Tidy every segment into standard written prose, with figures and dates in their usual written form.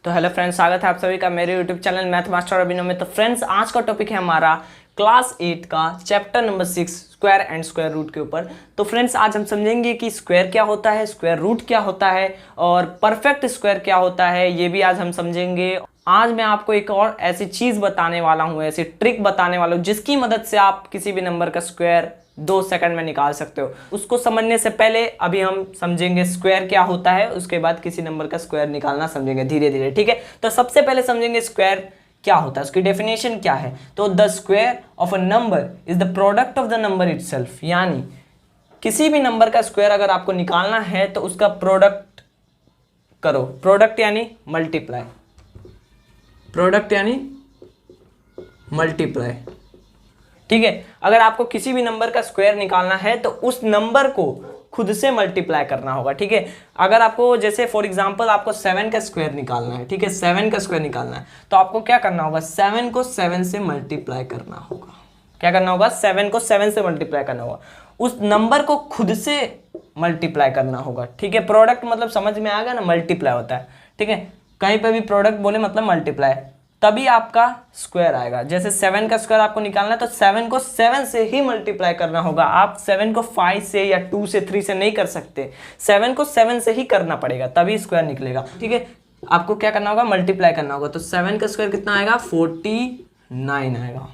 तो hello friends, स्वागत है आप सभी का मेरे यूट्यूब चैनल मैथ मास्टर अभिनव में। तो फ्रेंड्स, आज का टॉपिक है हमारा क्लास 8 का chapter number 6 square and square root के ऊपर। तो फ्रेंड्स, आज हम समझेंगे कि स्क्वायर क्या होता है, स्क्वायर रूट क्या होता है और परफेक्ट स्क्वायर क्या होता है, ये भी आज हम समझेंगे। आज मैं आपको एक और ऐसी चीज़ बताने वाला हूँ, ऐसी ट्रिक बताने वाला हूँ जिसकी मदद से आप किसी भी नंबर का स्क्वायर 2 सेकंड में निकाल सकते हो। उसको समझने से पहले अभी हम समझेंगे स्क्वायर क्या होता है, उसके बाद किसी नंबर का स्क्वायर निकालना समझेंगे धीरे धीरे, ठीक है। तो सबसे पहले समझेंगे स्क्वायर क्या होता है, उसकी डेफिनेशन क्या है। तो the square of a number is the product of the number itself, यानी किसी भी नंबर का स्क्वायर अगर आपको निकालना है तो उसका प्रोडक्ट करो। प्रोडक्ट यानी मल्टीप्लाई, प्रोडक्ट यानी मल्टीप्लाई, ठीक है। अगर आपको किसी भी नंबर का स्क्वायर निकालना है तो उस नंबर को खुद से मल्टीप्लाई करना होगा, ठीक है। अगर आपको जैसे फॉर एग्जांपल आपको 7 का स्क्वायर निकालना है, ठीक है, 7 का स्क्वायर निकालना है तो आपको क्या करना होगा, 7 को 7 से मल्टीप्लाई करना होगा। क्या करना होगा, 7 को 7 से मल्टीप्लाई करना होगा, उस नंबर को खुद से मल्टीप्लाई करना होगा, ठीक है। प्रोडक्ट मतलब समझ में आ गया ना, मल्टीप्लाई होता है, ठीक है। कहीं पे भी प्रोडक्ट बोले मतलब मल्टीप्लाई, तभी आपका स्क्वायर आएगा। जैसे 7 का स्क्वायर आपको निकालना है तो 7 को 7 से ही मल्टीप्लाई करना होगा। आप 7 को 5 से या 2 से 3 से नहीं कर सकते, 7 को 7 से ही करना पड़ेगा तभी स्क्वायर निकलेगा, ठीक है। आपको क्या करना होगा, मल्टीप्लाई करना होगा। तो 7 का स्क्वायर कितना आएगा, 49 आएगा,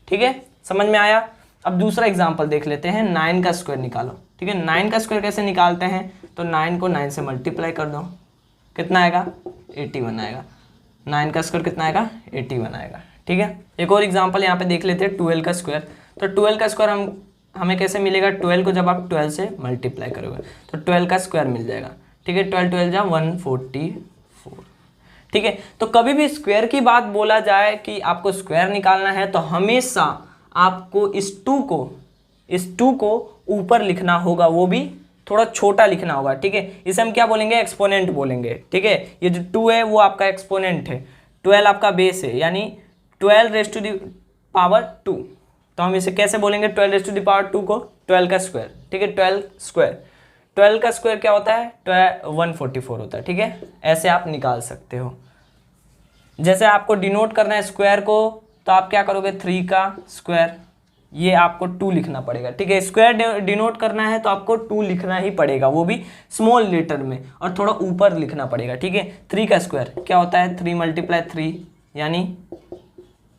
ठीक है। समझ में आया। अब दूसरा एग्जाम्पल देख लेते हैं, 9 का स्क्वायर निकालो, ठीक है। 9 का स्क्वायर कैसे निकालते हैं, तो 9 को 9 से मल्टीप्लाई कर दो, कितना आएगा, 81 आएगा। 9 का स्क्वायर कितना आएगा, 81 आएगा, ठीक है। एक और एग्जांपल यहाँ पे देख लेते हैं, 12 का स्क्वायर। तो 12 का स्क्वायर हमें कैसे मिलेगा, 12 को जब आप 12 से मल्टीप्लाई करोगे तो 12 का स्क्वायर मिल जाएगा, ठीक है। 12 12 जा 144, ठीक है। तो कभी भी स्क्वायर की बात बोला जाए कि आपको स्क्वायर निकालना है तो हमेशा आपको इस 2 को ऊपर लिखना होगा, वो भी थोड़ा छोटा लिखना होगा, ठीक है। इसे हम क्या बोलेंगे, एक्सपोनेंट बोलेंगे, ठीक है। ये जो 2 है वो आपका एक्सपोनेंट है, 12 आपका बेस है, यानी 12 रेज़ टू द पावर 2। तो हम इसे कैसे बोलेंगे, 12 रेज़ टू द पावर 2 को 12 का स्क्वायर, ठीक है। 12 का स्क्वायर क्या होता है, 144 होता है, ठीक है। ऐसे आप निकाल सकते हो। जैसे आपको डिनोट करना है स्क्वायर को तो आप क्या करोगे, 3 का स्क्वायर, ये आपको 2 लिखना पड़ेगा, ठीक है। स्क्वायर डिनोट करना है तो आपको 2 लिखना ही पड़ेगा, वो भी स्मॉल लेटर में और थोड़ा ऊपर लिखना पड़ेगा, ठीक है। 3 का स्क्वायर क्या होता है, 3 × 3 यानी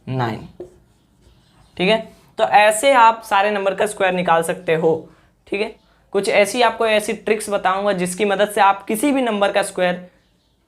9, ठीक है। तो ऐसे आप सारे नंबर का स्क्वायर निकाल सकते हो, ठीक है। कुछ ऐसी आपको ऐसी ट्रिक्स बताऊंगा जिसकी मदद से आप किसी भी नंबर का स्क्वायर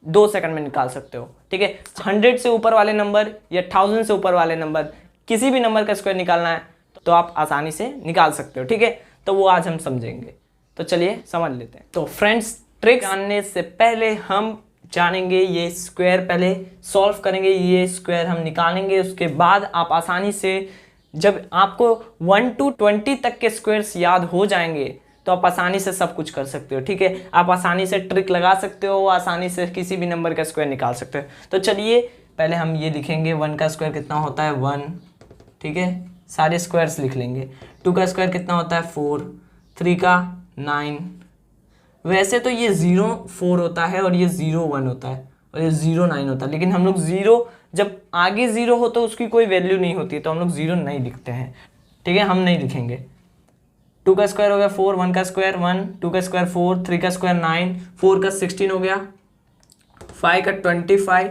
2 सेकंड में निकाल सकते हो, ठीक है। 100 से ऊपर वाले नंबर या 1000 से ऊपर वाले नंबर, किसी भी नंबर का स्क्वायर निकालना है तो आप आसानी से निकाल सकते हो, ठीक है। तो वो आज हम समझेंगे, तो चलिए समझ लेते हैं। तो फ्रेंड्स, ट्रिक जानने से पहले हम जानेंगे ये स्क्वायर, पहले सॉल्व करेंगे, ये स्क्वायर हम निकालेंगे, उसके बाद आप आसानी से, जब आपको 1 to 20 तक के स्क्वायर्स याद हो जाएंगे तो आप आसानी से सब कुछ कर सकते हो, ठीक है। आप आसानी से ट्रिक लगा सकते हो, आसानी से किसी भी नंबर का स्क्वायर निकाल सकते हो। तो चलिए पहले हम ये लिखेंगे, 1 का स्क्वायर कितना होता है, 1, ठीक है। सारे स्क्वायर्स लिख लेंगे। 2 का स्क्वायर कितना होता है, 4, 3 का 9। वैसे तो ये 0 4 होता है और ये 0 1 होता है और ये 0 9 होता है, लेकिन हम लोग 0 जब आगे 0 हो तो उसकी कोई वैल्यू नहीं होती है तो हम लोग 0 नहीं लिखते हैं, ठीक है, हम नहीं लिखेंगे। 2 का स्क्वायर हो गया 4, 1 का स्क्वायर 1, 2 का स्क्वायर 4, 3 का स्क्वायर 9, 4 का 16 हो गया, 5 का 25,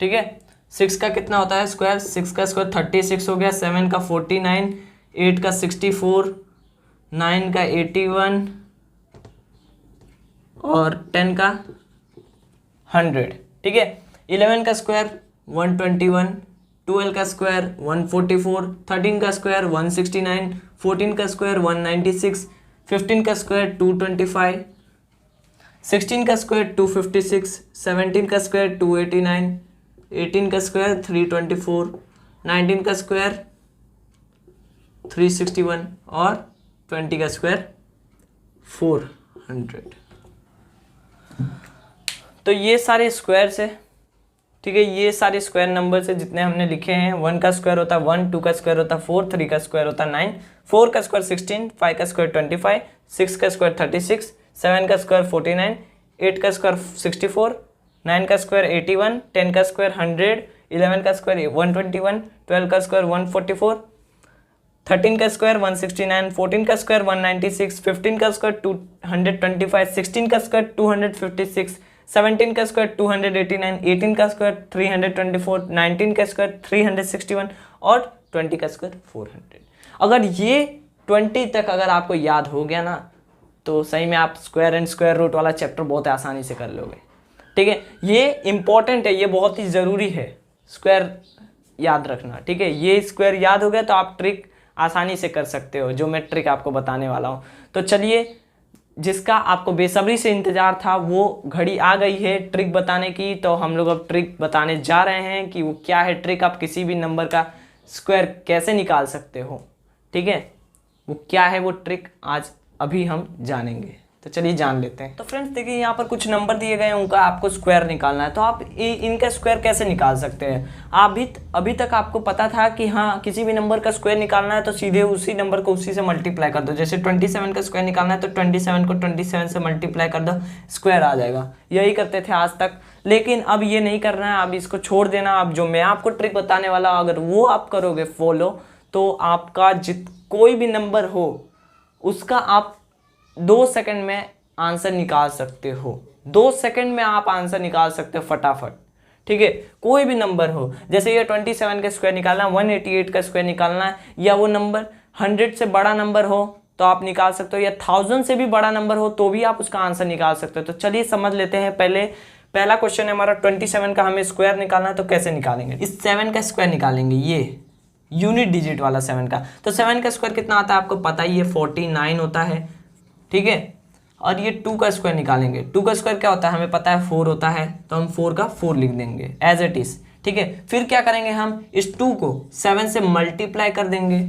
ठीक है। 6 का कितना होता है स्क्वायर, 6 का स्क्वायर 36 हो गया, 7 का 49, 8 का 64, 9 का 81 और 10 का 100, ठीक है। 11 का स्क्वायर 121, 12 का स्क्वायर 144, 13 का स्क्वायर 169, 14 का स्क्वायर 196, 15 का स्क्वायर 225, 16 का स्क्वायर 256, 17 का स्क्वायर 289, 18 का स्क्वायर 324, 19 का स्क्वायर 361 और 20 का स्क्वायर 400। तो ये सारे स्क्वायर्स है, ठीक है। ये सारे स्क्वायर नंबर से जितने हमने लिखे हैं, 1 का स्क्वायर होता है 1, 2 का स्क्वायर होता है 4, 3 का स्क्वायर होता है 9, 4 का स्क्वायर 16, 5 का स्क्वायर 25, 6 का स्क्वायर 36, 7 का स्क्वायर 49, 8 का स्क्वायर 64, 9 का स्क्वायर 81, 10 का स्क्वायर 100, 11 का स्क्वायर 121, 12 का स्क्वायर 144, 13 का स्क्वायर 169, 14 का स्क्वायर 196, 15 का स्क्वायर 225, 16 का स्क्वायर 256, 17 का स्क्वायर 289, 18 का स्क्वायर 324, 19 का स्क्वायर 361 और 20 का स्क्वायर 400। अगर ये 20 तक अगर आपको याद हो गया ना तो सही में आप स्क्वायर एंड स्क्वायर रूट वाला चैप्टर बहुत आसानी से कर लोगे। ठीक है, ये इंपॉर्टेंट है, ये बहुत ही ज़रूरी है स्क्वायर याद रखना। ठीक है, ये स्क्वायर याद हो गया तो आप ट्रिक आसानी से कर सकते हो, जो मैं ट्रिक आपको बताने वाला हूँ। तो चलिए, जिसका आपको बेसब्री से इंतज़ार था वो घड़ी आ गई है ट्रिक बताने की। तो हम लोग अब ट्रिक बताने जा रहे हैं कि वो क्या है ट्रिक, आप किसी भी नंबर का स्क्वायर कैसे निकाल सकते हो। ठीक है, वो क्या है वो ट्रिक आज अभी हम जानेंगे। तो चलिए जान लेते हैं। तो फ्रेंड्स देखिए, यहाँ पर कुछ नंबर दिए गए हैं, उनका आपको स्क्वायर निकालना है। तो आप इनका स्क्वायर कैसे निकाल सकते हैं। अभी तक आपको पता था कि हाँ, किसी भी नंबर का स्क्वायर निकालना है तो सीधे उसी नंबर को उसी से मल्टीप्लाई कर दो। जैसे 27 का स्क्वायर निकालना है तो 27 को 27 से मल्टीप्लाई कर दो, स्क्वायर आ जाएगा। यही करते थे आज तक, लेकिन अब ये नहीं करना है, अब इसको छोड़ देना। अब जो मैं आपको ट्रिक बताने वाला हूँ, अगर वो आप करोगे फॉलो, तो आपका कोई भी नंबर हो उसका आप 2 सेकंड में आंसर निकाल सकते हो। 2 सेकंड में आप आंसर निकाल सकते हो फटाफट। ठीक है, कोई भी नंबर हो, जैसे ये 27 का स्क्वायर निकालना है, 188 का स्क्वायर निकालना है, या वो नंबर 100 से बड़ा नंबर हो तो आप निकाल सकते हो, या 1000 से भी बड़ा नंबर हो तो भी आप उसका आंसर निकाल सकते हो। तो चलिए समझ लेते हैं। पहला क्वेश्चन है हमारा 27 का, हमें स्क्वायर निकालना है तो कैसे निकालेंगे। इस 7 का स्क्वायर निकालेंगे, ये यूनिट डिजिट वाला 7 का। तो 7 का स्क्वायर कितना आता है आपको पता ही है, 49 होता है। ठीक है, और ये 2 का स्क्वायर निकालेंगे। 2 का स्क्वायर क्या होता है हमें पता है, 4 होता है, तो हम 4 का 4 लिख देंगे एज इट इज। ठीक है, फिर क्या करेंगे, हम इस 2 को 7 से मल्टीप्लाई कर देंगे।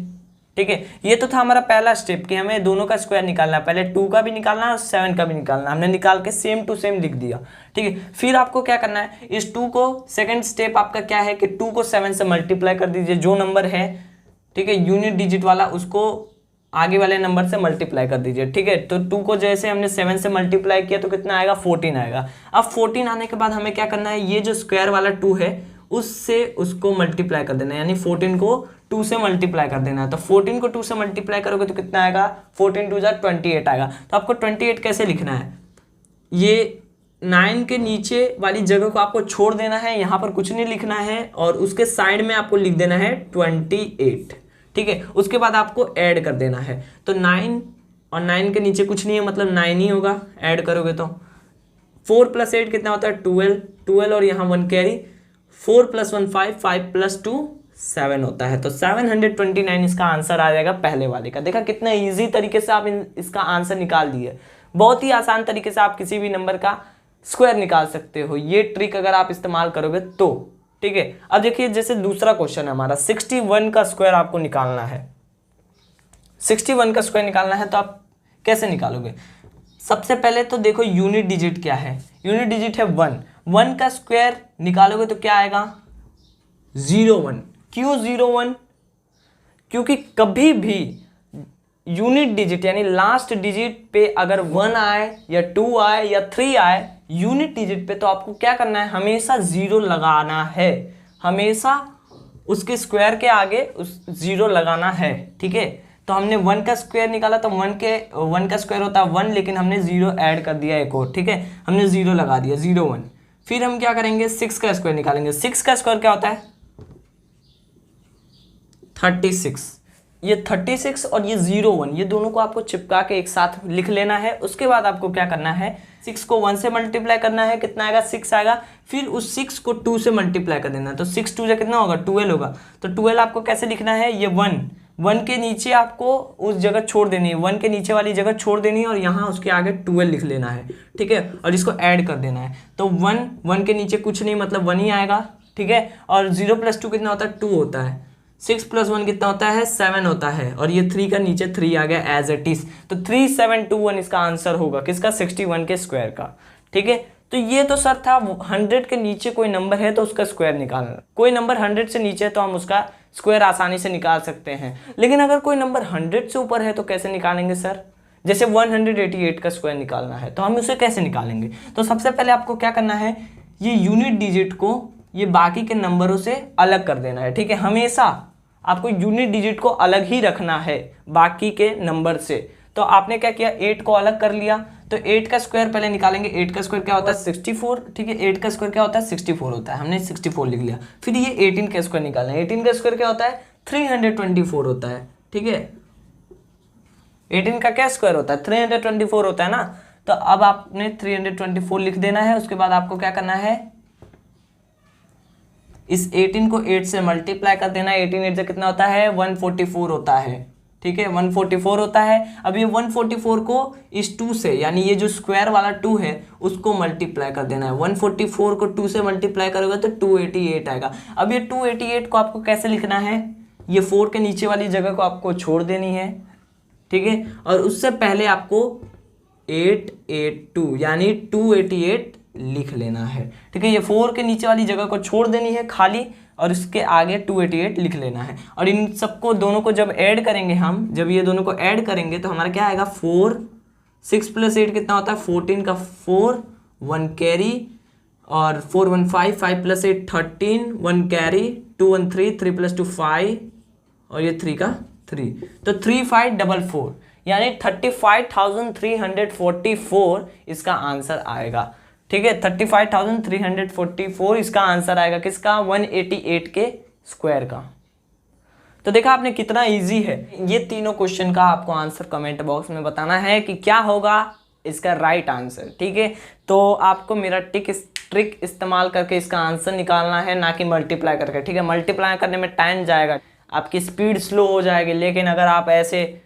ठीक है, ये तो था हमारा पहला स्टेप कि हमें दोनों का स्क्वायर निकालना है। पहले 2 का भी निकालना है और 7 का भी निकालना है। हमने निकाल के सेम टू सेम लिख दिया। ठीक है, फिर आपको क्या करना है, इस 2 को, सेकंड स्टेप आपका क्या है कि 2 को 7 से मल्टीप्लाई कर दीजिए, जो नंबर है ठीक है यूनिट डिजिट वाला, उसको आगे वाले नंबर से मल्टीप्लाई कर दीजिए। ठीक है, तो 2 को जैसे हमने 7 से मल्टीप्लाई किया तो कितना आएगा, 14 आएगा। अब 14 आने के बाद हमें क्या करना है, ये जो स्क्वायर वाला 2 है उससे उसको मल्टीप्लाई कर देना है, यानी 14 को 2 से मल्टीप्लाई कर देना है। तो 14 को 2 से मल्टीप्लाई करोगे तो कितना आएगा, 14 2 जा 28 आएगा। तो आपको 28 कैसे लिखना है, ये 9 के नीचे वाली जगह को आपको छोड़ देना है, यहाँ पर कुछ नहीं लिखना है, और उसके साइड में आपको लिख देना है 28। ठीक है, उसके बाद आपको ऐड कर देना है। तो 9 और 9 के नीचे कुछ नहीं है, मतलब 9 ही होगा। ऐड करोगे तो 4 + 8 कितना होता है, 12 और यहाँ 1 कैरी, 4 + 1 5, 5 + 2 7 होता है। तो 729 इसका आंसर आ जाएगा पहले वाले का। देखा कितना ईजी तरीके से आप इसका आंसर निकाल दिए। बहुत ही आसान तरीके से आप किसी भी नंबर का स्क्वायर निकाल सकते हो, ये ट्रिक अगर आप इस्तेमाल करोगे तो। ठीक है, अब देखिए जैसे दूसरा क्वेश्चन है हमारा, 61 का स्क्वायर आपको निकालना है। 61 का स्क्वायर निकालना है तो आप कैसे निकालोगे। सबसे पहले तो देखो यूनिट डिजिट क्या है, यूनिट डिजिट है 1। 1 का स्क्वायर निकालोगे तो क्या आएगा, 01। क्यों 01, क्योंकि कभी भी यूनिट डिजिट यानी लास्ट डिजिट पे अगर 1 आए या 2 आए या 3 आए यूनिट डिजिट पे, तो आपको क्या करना है, हमेशा 0 लगाना है। हमेशा उसके स्क्वायर के आगे उस 0 लगाना है। ठीक है, तो हमने 1 का स्क्वायर निकाला तो 1 का स्क्वायर होता है 1, लेकिन हमने 0 ऐड कर दिया एक और। ठीक है, हमने 0 लगा दिया, 01। फिर हम क्या करेंगे, 6 का स्क्वायर निकालेंगे। 6 का स्क्वायर क्या होता है, 36। ये 36 और ये 01, ये दोनों को आपको चिपका के एक साथ लिख लेना है। उसके बाद आपको क्या करना है, 6 को 1 से मल्टीप्लाई करना है, कितना आएगा, 6 आएगा। फिर उस 6 को 2 से मल्टीप्लाई कर देना है, तो 6 2 से कितना होगा, 12 होगा। तो 12 आपको कैसे लिखना है, ये 1 के नीचे आपको उस जगह छोड़ देनी है, 1 के नीचे वाली जगह छोड़ देनी है और यहाँ उसके आगे 12 लिख लेना है। ठीक है, और इसको ऐड कर देना है। तो 1 के नीचे कुछ नहीं, मतलब 1 ही आएगा। ठीक है, और 0 + 2 कितना होता है, 2 होता है। 6 + 1 कितना होता है, 7 होता है, और ये 3 का नीचे 3 आ गया एज इट इज। तो 3721 इसका आंसर होगा, किसका, 61 के स्क्वायर का। ठीक है, तो ये तो सर था 100 के नीचे कोई नंबर है तो उसका स्क्वायर निकालना। कोई नंबर 100 से नीचे है तो हम उसका स्क्वायर आसानी से निकाल सकते हैं, लेकिन अगर कोई नंबर 100 से ऊपर है तो कैसे निकालेंगे सर। जैसे 188 का स्क्वायर निकालना है तो हम उसे कैसे निकालेंगे। तो सबसे पहले आपको क्या करना है, ये यूनिट डिजिट को ये बाकी के नंबरों से अलग कर देना है, ठीक है। हमेशा आपको यूनिट डिजिट को अलग ही रखना है बाकी के नंबर से। तो आपने क्या किया, 8 को अलग कर लिया, तो 8 का स्क्वायर पहले निकालेंगे। 8 का स्क्वायर क्या होता है 64, ठीक है। 8 का स्क्वायर क्या होता है 64 होता है, हमने 64 लिख लिया। फिर ये 18 का स्क्वायर निकालना है। 18 का स्क्वायर क्या होता है 324 होता है, ठीक है। 18 का क्या स्क्वायर होता है 324 होता है ना। तो अब आपने 324 लिख देना है। उसके बाद आपको क्या करना है, इस 18 को 8 से मल्टीप्लाई कर देना है। 18 8 से कितना होता है 144 होता है, ठीक है। 144 होता है। अब ये 144 को इस 2 से, यानी ये जो स्क्वायर वाला 2 है उसको मल्टीप्लाई कर देना है। 144 को 2 से मल्टीप्लाई करोगे तो 288 आएगा। अब ये 288 को आपको कैसे लिखना है, ये 4 के नीचे वाली जगह को आपको छोड़ देनी है, ठीक है। और उससे पहले आपको 882 यानी 288 लिख लेना है, ठीक है। ये 4 के नीचे वाली जगह को छोड़ देनी है खाली, और इसके आगे 288 लिख लेना है। और इन सबको दोनों को जब ऐड करेंगे हम, जब ये दोनों को ऐड करेंगे तो हमारा क्या आएगा 4, 6 + 8 कितना होता है 14 का 4, 1 कैरी, और 4 1 5, 5 + 8 13, 1 कैरी, 2 1 3, 3 + 2 5, और ये 3 का 3, तो 3544 यानी 35,344 इसका आंसर आएगा, ठीक है। 35,344 इसका आंसर आएगा किसका 188 के स्क्वायर का। तो देखा आपने कितना इजी है। ये तीनों क्वेश्चन का आपको आंसर कमेंट बॉक्स में बताना है कि क्या होगा इसका राइट आंसर, ठीक है। तो आपको मेरा ट्रिक इस्तेमाल करके इसका आंसर निकालना है, ना कि मल्टीप्लाई करके, ठीक है। मल्टीप्लाई करने में टाइम जाएगा, आपकी स्पीड स्लो हो जाएगी। लेकिन अगर आप ऐसे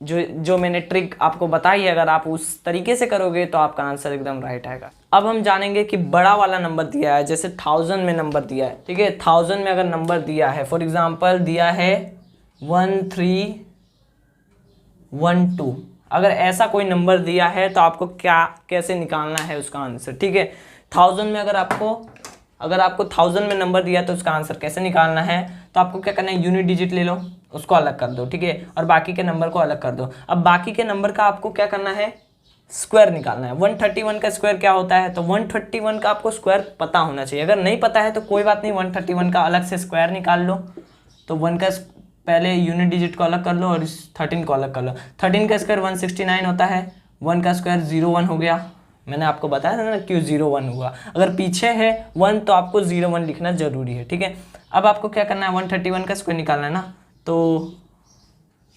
जो मैंने ट्रिक आपको बताई है, अगर आप उस तरीके से करोगे तो आपका आंसर एकदम राइट आएगा। अब हम जानेंगे कि बड़ा वाला नंबर दिया है, जैसे 1000 में नंबर दिया है, ठीक है। 1000 में अगर नंबर दिया है, फॉर एग्जांपल दिया है 1312, अगर ऐसा कोई नंबर दिया है तो आपको कैसे निकालना है उसका आंसर, ठीक है। 1000 में अगर आपको 1000 में नंबर दिया तो उसका आंसर कैसे निकालना है, तो आपको क्या करना है, यूनिट डिजिट ले लो, उसको अलग कर दो, ठीक है, और बाकी के नंबर को अलग कर दो। अब बाकी के नंबर का आपको क्या करना है, स्क्वायर निकालना है। 131 का स्क्वायर क्या होता है, तो 131 का आपको स्क्वायर पता होना चाहिए। अगर नहीं पता है तो कोई बात नहीं, 131 का अलग से स्क्वायर निकाल लो। तो 1 का पहले यूनिट डिजिट को अलग कर लो और 13 को अलग कर लो। 13 का स्क्वायर 169 होता है। 1 का स्क्वायर 01 हो गया, मैंने आपको बताया था ना क्यों 01 हुआ। अगर पीछे है 1 तो आपको 01 लिखना जरूरी है, ठीक है। अब आपको क्या करना है, 131 का स्क्वायर निकालना है ना, तो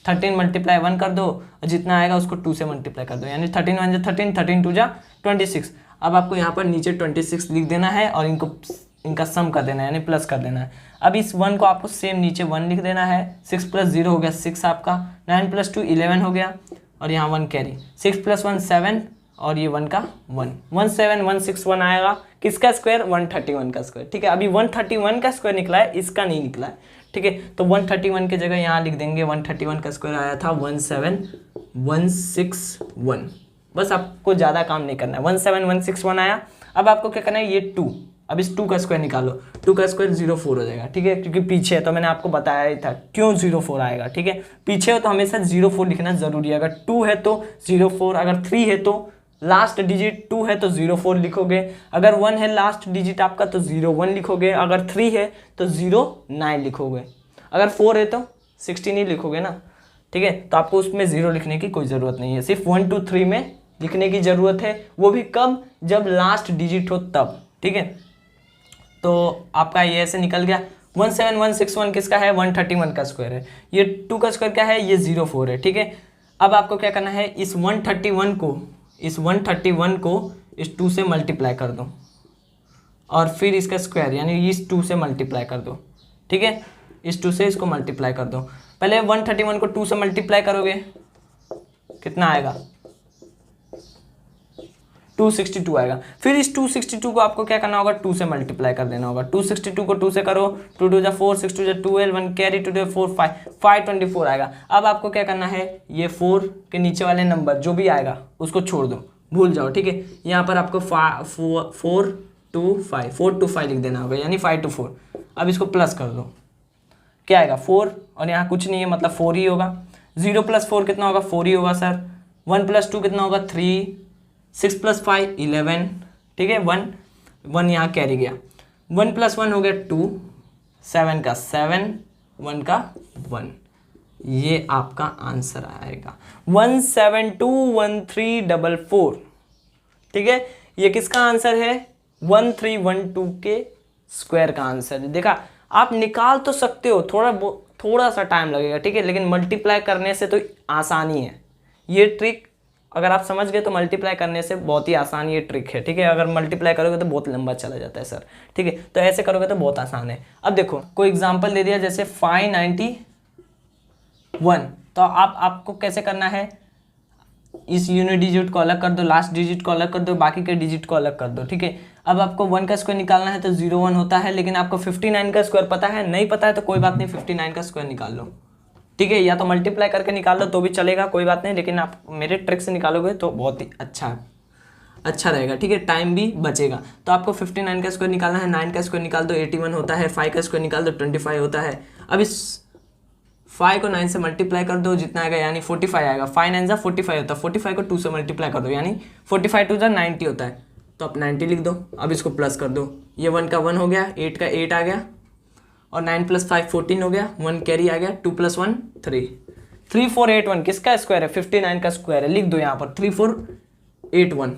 13 × 1 कर दो, और जितना आएगा उसको 2 से मल्टीप्लाई कर दो, यानी 13 1 = 13, 13 2 = 26। अब आपको यहाँ पर नीचे 26 लिख देना है और इनका सम कर देना है, यानी प्लस कर देना है। अब इस 1 को आपको सेम नीचे 1 लिख देना है। 6 + 0 हो गया 6 आपका, 9 + 2 11 हो गया, और यहाँ 1 कैरी, 6 + 1 7, और ये 1 का 1, 17161 आएगा। किसका स्क्वायर, 131 का स्क्वायर, ठीक है। अभी 131 का स्क्वायर निकला है, इसका नहीं निकला है, ठीक है। तो 131 की जगह यहाँ लिख देंगे 131 का स्क्वायर आया था 17161। बस आपको ज़्यादा काम नहीं करना है, 17161 आया। अब आपको क्या करना है, ये 2, अब इस 2 का स्क्वायर निकालो। 2 का स्क्वायर 04 हो जाएगा, ठीक है, क्योंकि पीछे है तो मैंने आपको बताया ही था क्यों 04 आएगा, ठीक है। पीछे हो तो हमेशा 04 लिखना जरूरी है। अगर 2 है तो 04, अगर 3 है तो लास्ट डिजिट 2 है तो 04 लिखोगे, अगर 1 है लास्ट डिजिट आपका तो 01 लिखोगे, अगर 3 है तो 09 लिखोगे, अगर 4 है तो 16 ही लिखोगे ना, ठीक है। तो आपको उसमें 0 लिखने की कोई ज़रूरत नहीं है, सिर्फ 1 2 3 में लिखने की ज़रूरत है, वो भी कब, जब लास्ट डिजिट हो तब, ठीक है। तो आपका ये ऐसे निकल गया। 17161 किसका है, 131 का स्क्वायर है। ये 2 का स्क्वायर क्या है, ये 04 है, ठीक है। अब आपको क्या करना है, इस 131 को इस 2 से मल्टीप्लाई कर दो, और फिर इसका स्क्वायर यानी इस 2 से मल्टीप्लाई कर दो, ठीक है। इस 2 से इसको मल्टीप्लाई कर दो। पहले 131 को 2 से मल्टीप्लाई करोगे, कितना आएगा, 262 आएगा। फिर इस 262 को आपको क्या करना होगा, 2 से मल्टीप्लाई कर देना होगा। 262 को 2 से करो, 2 2 = 4, 6 2 = 12, 1 कैरी, 2 2 4 5, 524 आएगा। अब आपको क्या करना है, ये 4 के नीचे वाले नंबर जो भी आएगा उसको छोड़ दो, भूल जाओ, ठीक है। यहाँ पर आपको 425 लिख देना होगा, यानी 524। अब इसको प्लस कर दो, क्या आएगा 4, और यहाँ कुछ नहीं है मतलब 4 ही होगा। 0 + 4 कितना होगा, 4 ही होगा सर। 1 + 2 कितना होगा, 3, 6 + 5 11, ठीक है 1, 1 यहाँ कैरी गया, 1 + 1 हो गया 2, 7 का 7, 1 का 1, ये आपका आंसर आएगा 1721344। ठीक है, ये किसका आंसर है? 1312 के स्क्वायर का आंसर है। देखा, आप निकाल तो सकते हो, थोड़ा सा टाइम लगेगा, ठीक है, लेकिन मल्टीप्लाई करने से तो आसानी है। ये ट्रिक अगर आप समझ गए तो मल्टीप्लाई करने से बहुत ही आसान ये ट्रिक है। ठीक है, अगर मल्टीप्लाई करोगे तो बहुत लंबा चला जाता है सर। ठीक है, तो ऐसे करोगे तो बहुत आसान है। अब देखो कोई एग्जांपल दे दिया जैसे 591, तो आपको कैसे करना है? इस यूनिट डिजिट को अलग कर दो, लास्ट डिजिट को अलग कर दो, बाकी के डिजिट को अलग कर दो। ठीक है, अब आपको 1 का स्क्वायर निकालना है तो 01 होता है, लेकिन आपको 59 का स्क्वायर पता है? नहीं पता है तो कोई बात नहीं, 59 का स्क्वायर निकाल लो। ठीक है, या तो मल्टीप्लाई करके निकाल लो तो भी चलेगा, कोई बात नहीं, लेकिन आप मेरे ट्रिक से निकालोगे तो बहुत ही अच्छा रहेगा। ठीक है, टाइम भी बचेगा। तो आपको 59 का स्क्वायर निकालना है, 9 का स्क्वायर निकाल दो 81 होता है, 5 का स्क्वायर निकाल दो 25 होता है। अब इस 5 को 9 से मल्टीप्लाई कर दो, जितना आएगा यानी 45 आएगा। 5 9 जा 45 होता है, 45 को 2 से मल्टीप्लाई कर दो यानी 45 2 जा 90 होता है, तो आप 90 लिख दो। अब इसको प्लस कर दो, ये 1 का 1 हो गया, 8 का 8 आ गया, और 9 + 5 14 हो गया, 1 कैरी आ गया, 2 + 1 3, 3481 किसका स्क्वायर है? 59 का स्क्वायर है। लिख दो यहाँ पर 3481।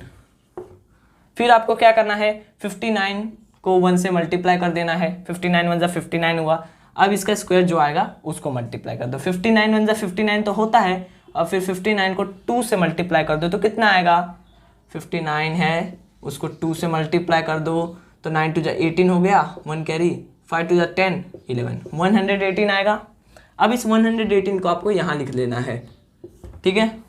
फिर आपको क्या करना है? 59 को 1 से मल्टीप्लाई कर देना है, 59 1 जा 59 हुआ। अब इसका स्क्वायर जो आएगा उसको मल्टीप्लाई कर दो, 59 1 जा 59 तो होता है, और फिर 59 को 2 से मल्टीप्लाई कर दो तो कितना आएगा? 59 है, उसको 2 से मल्टीप्लाई कर दो तो 9 2 जा 18 हो गया, 1 कैरी, 5 2 जा 10 11, 118 आएगा। अब इस 118 को आपको यहाँ लिख लेना है। ठीक है,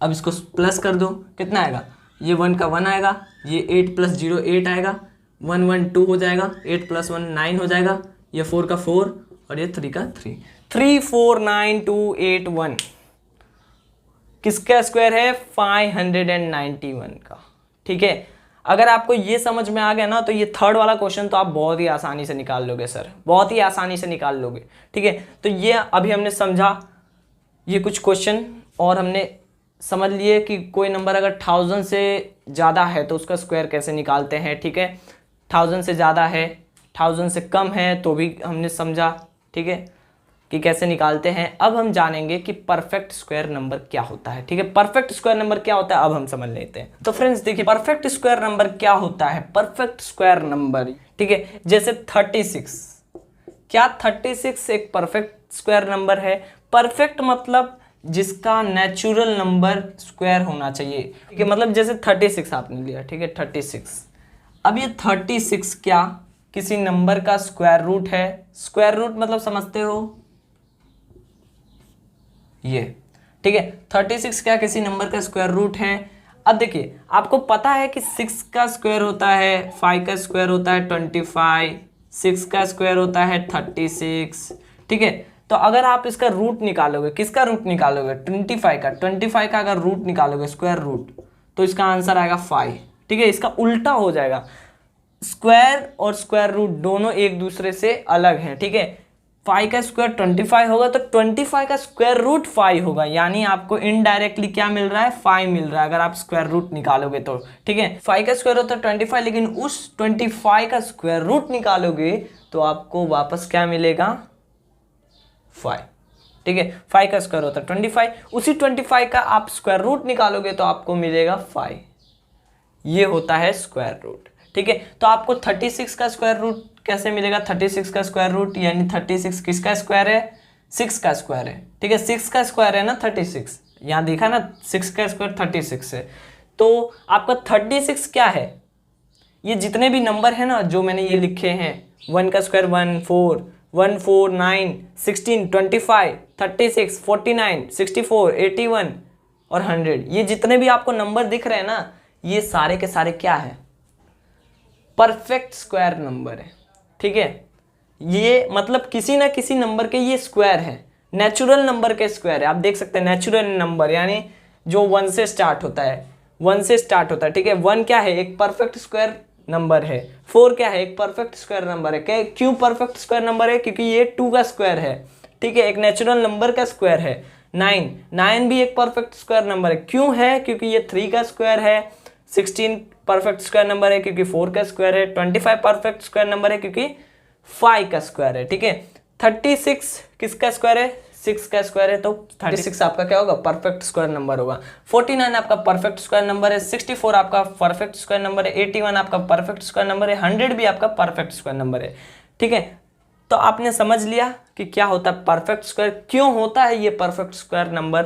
अब इसको प्लस कर दो, कितना आएगा? ये 1 का 1 आएगा, ये 8 + 0 8 आएगा, 1 1 2 हो जाएगा, 8 + 1 9 हो जाएगा, ये 4 का 4 और ये 3 का 3, 349281 किसका स्क्वायर है? 591 का। ठीक है, अगर आपको ये समझ में आ गया ना तो ये थर्ड वाला क्वेश्चन तो आप बहुत ही आसानी से निकाल लोगे सर, बहुत ही आसानी से निकाल लोगे। ठीक है, तो ये अभी हमने समझा ये कुछ क्वेश्चन, और हमने समझ लिए कि कोई नंबर अगर 1000 से ज़्यादा है तो उसका स्क्वायर कैसे निकालते हैं। ठीक है, 1000 से ज़्यादा है, 1000 से कम है तो भी हमने समझा। ठीक है, कि कैसे निकालते हैं। अब हम जानेंगे कि परफेक्ट स्क्वायर नंबर क्या होता है। ठीक है, परफेक्ट स्क्वायर नंबर क्या होता है अब हम समझ लेते हैं। तो फ्रेंड्स देखिए, परफेक्ट स्क्वायर नंबर क्या होता है? परफेक्ट स्क्वायर नंबर, ठीक है, जैसे 36, क्या 36 एक परफेक्ट स्क्वायर नंबर है? परफेक्ट मतलब जिसका नेचुरल नंबर स्क्वायर होना चाहिए। ठीक है, मतलब जैसे 36 आपने लिया, ठीक है, 36। अब ये 36 क्या किसी नंबर का स्क्वायर रूट है? स्क्वायर रूट मतलब समझते हो ये। ठीक है, 36 क्या किसी नंबर का स्क्वायर रूट है? अब देखिए, आपको पता है कि 6 का स्क्वायर होता है 5 का स्क्वायर होता है 25, 6 का स्क्वायर होता है 36। ठीक है, तो अगर आप इसका रूट निकालोगे, किसका रूट निकालोगे? 25 का अगर रूट निकालोगे स्क्वायर रूट, तो इसका आंसर आएगा 5। ठीक है, इसका उल्टा हो जाएगा, स्क्वायर और स्क्वायर रूट दोनों एक दूसरे से अलग हैं। ठीक है, 5 का स्क्वायर 25 होगा तो 25 का स्क्वायर रूट 5 होगा, यानी आपको इनडायरेक्टली क्या मिल रहा है? 5 मिल रहा है अगर आप स्क्वायर रूट निकालोगे तो। ठीक है, 5 का स्क्वायर होता है 25, लेकिन उस 25 का स्क्वायर रूट निकालोगे तो आपको वापस क्या मिलेगा? 5। ठीक है, 5 का स्क्वायर होता है 25, उसी 25 का आप स्क्वायर रूट निकालोगे तो आपको मिलेगा 5। ये होता है स्क्वायर रूट। ठीक है, तो आपको 36 का स्क्वायर रूट कैसे मिलेगा? 36 का स्क्वायर रूट यानी 36 किसका स्क्वायर है? 6 का स्क्वायर है। ठीक है, 6 का स्क्वायर है ना 36, यहाँ देखा ना 6 का स्क्वायर 36 है। तो आपका 36 क्या है? ये जितने भी नंबर है ना जो मैंने ये लिखे हैं, 1 का स्क्वायर 1 4, 1 4 9 16 25 36 49 64 81 और 100, ये जितने भी आपको नंबर दिख रहे हैं ना, ये सारे के सारे क्या है? परफेक्ट स्क्वायर नंबर है। ठीक है, ये मतलब किसी ना किसी नंबर के ये स्क्वायर है, नेचुरल नंबर के स्क्वायर है। आप देख सकते हैं नेचुरल नंबर यानी जो 1 से स्टार्ट होता है, 1 से स्टार्ट होता है। ठीक है, 1 क्या है? एक परफेक्ट स्क्वायर नंबर है। 4 क्या है? एक परफेक्ट स्क्वायर नंबर है। क्यों परफेक्ट स्क्वायर नंबर है? क्योंकि ये 2 का स्क्वायर है। ठीक है, एक नेचुरल नंबर का स्क्वायर है। 9 भी एक परफेक्ट स्क्वायर नंबर है। क्यों है? क्योंकि ये 3 का स्क्वायर है। 16 परफेक्ट स्क्वायर नंबर है क्योंकि 4 का स्क्वायर है, 25 परफेक्ट स्क्वायर नंबर है क्योंकि 5 का स्क्वायर है, ठीक है। 36 किसका स्क्वायर है, 6 का स्क्वायर है, तो 36 आपका क्या होगा, परफेक्ट स्क्वायर नंबर होगा। 49 आपका परफेक्ट स्क्वायर नंबर है, 64 आपका परफेक्ट स्क्वायर नंबर है, 81 आपका परफेक्ट स्क्वायर नंबर है, 100 भी आपका परफेक्ट स्क्वायर नंबर है, ठीक है। तो आपने समझ लिया कि क्या होता है परफेक्ट स्क्वायर, क्यों होता है ये परफेक्ट स्क्वायर नंबर,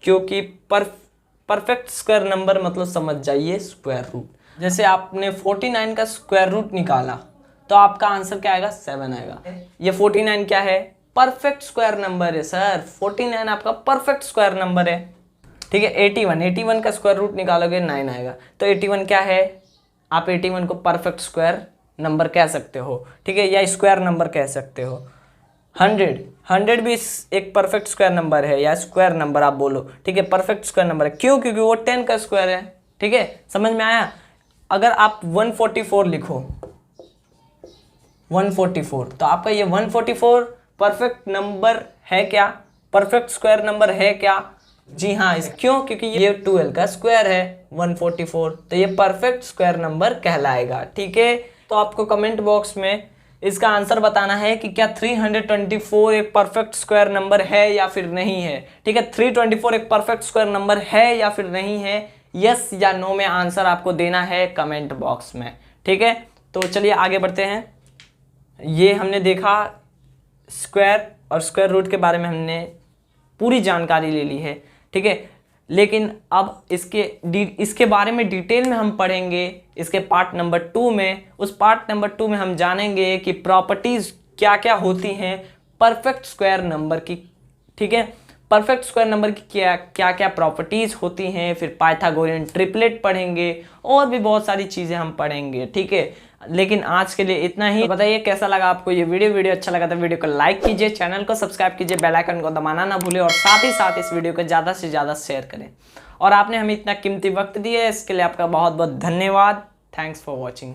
क्योंकि परफेक्ट स्क्वायर नंबर मतलब समझ जाइए स्क्वायर रूट। जैसे आपने 49 का स्क्वायर रूट निकाला तो आपका आंसर क्या आएगा, 7 आएगा। ये 49 क्या है, परफेक्ट स्क्वायर नंबर है सर, 49 आपका परफेक्ट स्क्वायर नंबर है, ठीक है। 81 का स्क्वायर रूट निकालोगे 9 आएगा, तो 81 क्या है, आप 81 को परफेक्ट स्क्वायर नंबर कह सकते हो, ठीक है, या स्क्वायर नंबर कह सकते हो। 100 भी एक परफेक्ट स्क्वायर नंबर है या स्क्वायर नंबर आप बोलो, ठीक है, परफेक्ट स्क्वायर नंबर है, क्यों, क्योंकि वो 10 का स्क्वायर है, ठीक है, समझ में आया। अगर आप 144 लिखो, 144, तो आपका ये 144 परफेक्ट नंबर है क्या, परफेक्ट स्क्वायर नंबर है क्या, जी हाँ, क्यों, क्योंकि ये 12 का स्क्वायर है 144, तो ये परफेक्ट स्क्वायर नंबर कहलाएगा, ठीक है। तो आपको कमेंट बॉक्स में इसका आंसर बताना है कि क्या 324 एक परफेक्ट स्क्वायर नंबर है या फिर नहीं है, ठीक है। 324 एक परफेक्ट स्क्वायर नंबर है या फिर नहीं है, यस या नो में आंसर आपको देना है कमेंट बॉक्स में, ठीक है। तो चलिए आगे बढ़ते हैं। ये हमने देखा स्क्वायर और स्क्वायर रूट के बारे में हमने पूरी जानकारी ले ली है, ठीक है। लेकिन अब इसके बारे में डिटेल में हम पढ़ेंगे इसके पार्ट नंबर 2 में। उस पार्ट नंबर 2 में हम जानेंगे कि प्रॉपर्टीज क्या क्या होती हैं परफेक्ट स्क्वायर नंबर की, ठीक है। परफेक्ट स्क्वायर नंबर की क्या क्या प्रॉपर्टीज होती हैं, फिर पाइथागोरियन ट्रिपलेट पढ़ेंगे और भी बहुत सारी चीज़ें हम पढ़ेंगे, ठीक है। लेकिन आज के लिए इतना ही। बताइए कैसा लगा आपको ये वीडियो अच्छा लगा तो वीडियो को लाइक कीजिए, चैनल को सब्सक्राइब कीजिए, बेल आइकन को दबाना ना भूलें और साथ ही साथ इस वीडियो को ज़्यादा से ज़्यादा शेयर करें। और आपने हमें इतना कीमती वक्त दिया है इसके लिए आपका बहुत बहुत धन्यवाद। Thanks for watching.